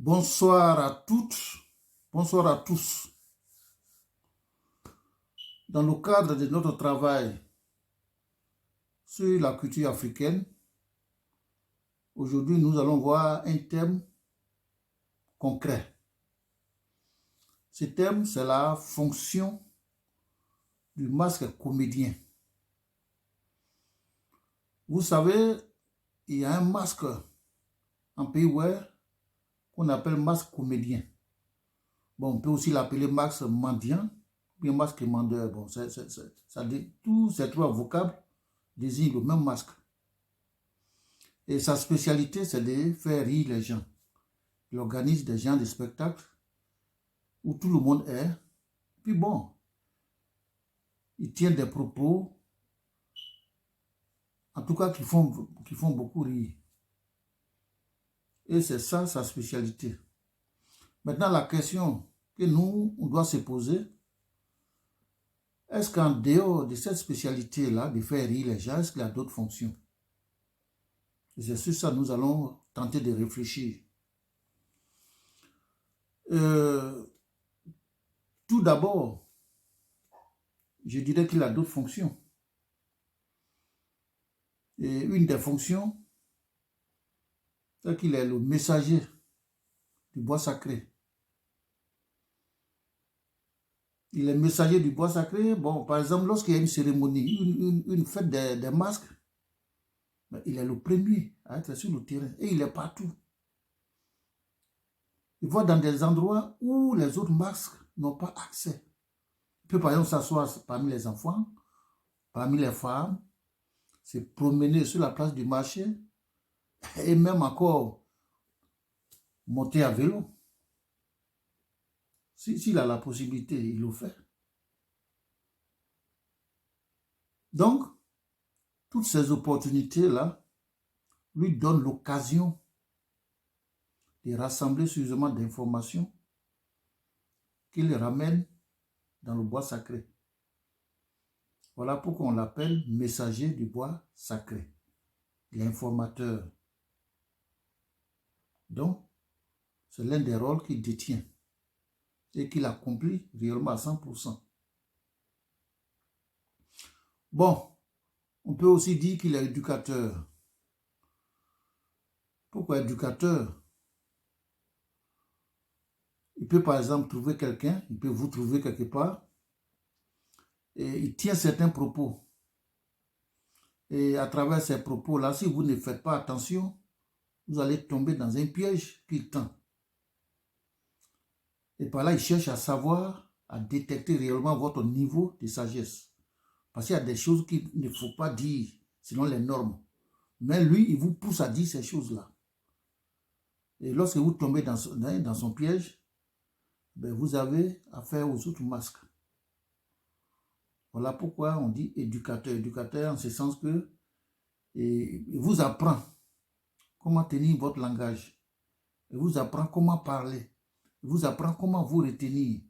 Bonsoir à toutes, bonsoir à tous. Dans le cadre de notre travail sur la culture africaine, aujourd'hui nous allons voir un thème concret. Ce thème, c'est la fonction du masque comédien. Vous savez, il y a un masque en pays where qu'on appelle masque comédien. Bon, on peut aussi l'appeler masque mendiant, bien masque mandeur. Bon, ça dit, tous ces trois vocables désignent le même masque. Et sa spécialité, c'est de faire rire les gens. Il organise des gens de spectacles où tout le monde est. Puis bon, il tient des propos, en tout cas qui font beaucoup rire. Et c'est ça sa spécialité. Maintenant, la question que nous, on doit se poser, est-ce qu'en dehors de cette spécialité-là, de faire rire les gens, est-ce qu'il y a d'autres fonctions? Et c'est sur ça que nous allons tenter de réfléchir. Tout d'abord, je dirais qu'il a d'autres fonctions. Et une des fonctions, c'est qu'il est le messager du bois sacré. Il est messager du bois sacré. Bon, par exemple, lorsqu'il y a une cérémonie, une fête des masques, il est le premier à être sur le terrain. Et il est partout. Il va dans des endroits où les autres masques n'ont pas accès. Il peut par exemple s'asseoir parmi les enfants, parmi les femmes, se promener sur la place du marché et même encore monter à vélo. S'il a la possibilité, il le fait. Donc, toutes ces opportunités-là lui donnent l'occasion de rassembler suffisamment d'informations qu'il ramène dans le bois sacré. Voilà pourquoi on l'appelle messager du bois sacré, l'informateur. Donc, c'est l'un des rôles qu'il détient et qu'il accomplit réellement à 100%. Bon, on peut aussi dire qu'il est éducateur. Pourquoi éducateur? Il peut par exemple trouver quelqu'un, il peut vous trouver quelque part, et il tient certains propos. Et à travers ces propos-là, si vous ne faites pas attention, vous allez tomber dans un piège qu'il tend. Et par là, il cherche à savoir, à détecter réellement votre niveau de sagesse. Parce qu'il y a des choses qu'il ne faut pas dire, selon les normes. Mais lui, il vous pousse à dire ces choses-là. Et lorsque vous tombez dans son piège, ben vous avez affaire aux autres masques. Voilà pourquoi on dit éducateur. Éducateur en ce sens que il vous apprend comment tenir votre langage. Il vous apprend comment parler. Il vous apprend comment vous retenir.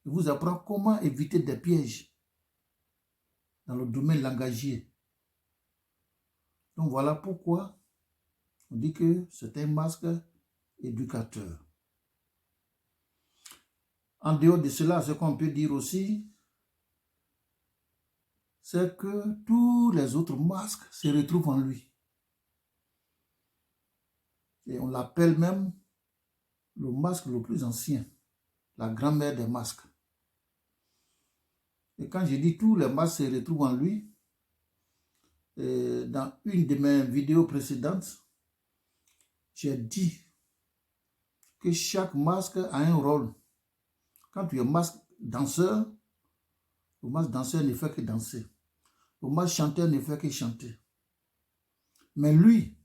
Il vous apprend comment éviter des pièges dans le domaine langagier. Donc voilà pourquoi on dit que c'est un masque éducateur. En dehors de cela, ce qu'on peut dire aussi, c'est que tous les autres masques se retrouvent en lui. Et on l'appelle même le masque le plus ancien, la grand-mère des masques. Et quand je dis tous les masques se retrouvent en lui, dans une de mes vidéos précédentes, j'ai dit que chaque masque a un rôle. Quand tu es masque danseur, le masque danseur ne fait que danser. Le masque chanteur ne fait que chanter. Mais lui,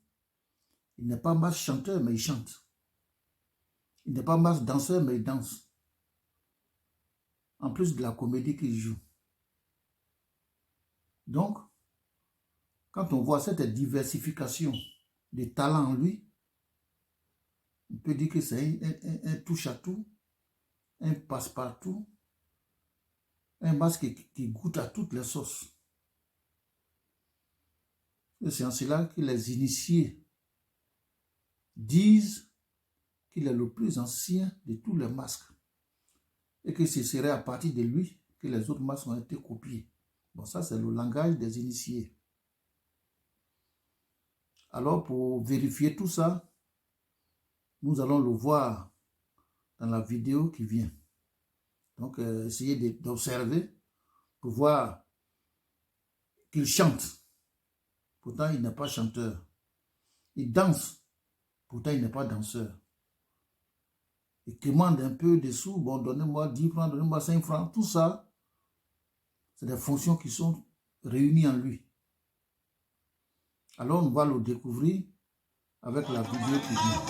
il n'est pas masque chanteur, mais il chante. Il n'est pas masque danseur, mais il danse. En plus de la comédie qu'il joue. Donc, quand on voit cette diversification des talents en lui, on peut dire que c'est un touche-à-tout, un passe-partout, un masque qui goûte à toutes les sauces. Et c'est en cela que les initiés disent qu'il est le plus ancien de tous les masques et que ce serait à partir de lui que les autres masques ont été copiés. Bon, ça c'est le langage des initiés. Alors pour vérifier tout ça, nous allons le voir dans la vidéo qui vient. Donc essayez d'observer pour voir qu'il chante. Pourtant il n'est pas chanteur. Il danse. Pourtant il n'est pas danseur. Il commande un peu des sous. Bon, donnez-moi 10 francs, donnez-moi 5 francs. Tout ça, c'est des fonctions qui sont réunies en lui. Alors on va le découvrir avec la vidéo qui vient.